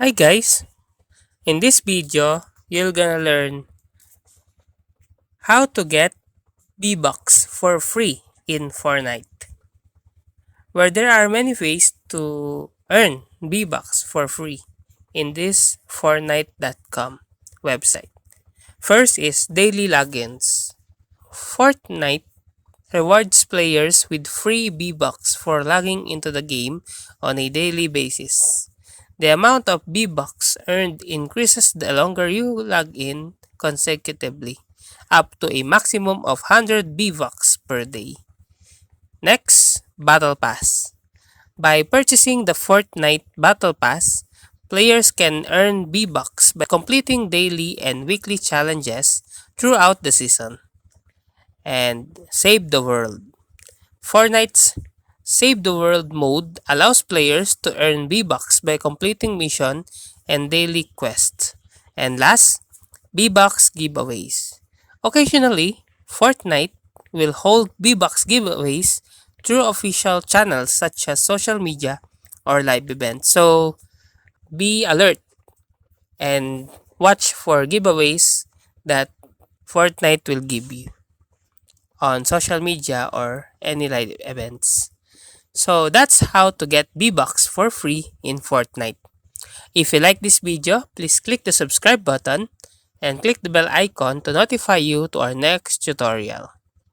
Hi guys, in this video, you're gonna learn how to get V-Bucks for free in Fortnite, where there are many ways to earn V-Bucks for free in this Fortnite.com website. First is daily logins. Fortnite rewards players with free V-Bucks for logging into the game on a daily basis. The amount of V-Bucks earned increases the longer you log in consecutively, up to a maximum of 100 V-Bucks per day. Next, Battle Pass. By purchasing the Fortnite Battle Pass, players can earn V-Bucks by completing daily and weekly challenges throughout the season. And Save the World. Fortnite's Save the World mode allows players to earn V-Bucks by completing mission and daily quests. And last, V-Bucks giveaways. Occasionally, Fortnite will hold V-Bucks giveaways through official channels such as social media or live events. So be alert and watch for giveaways that Fortnite will give you on social media or any live events. So that's how to get V-Bucks for free in Fortnite. If you like this video, please click the subscribe button and click the bell icon to notify you to our next tutorial.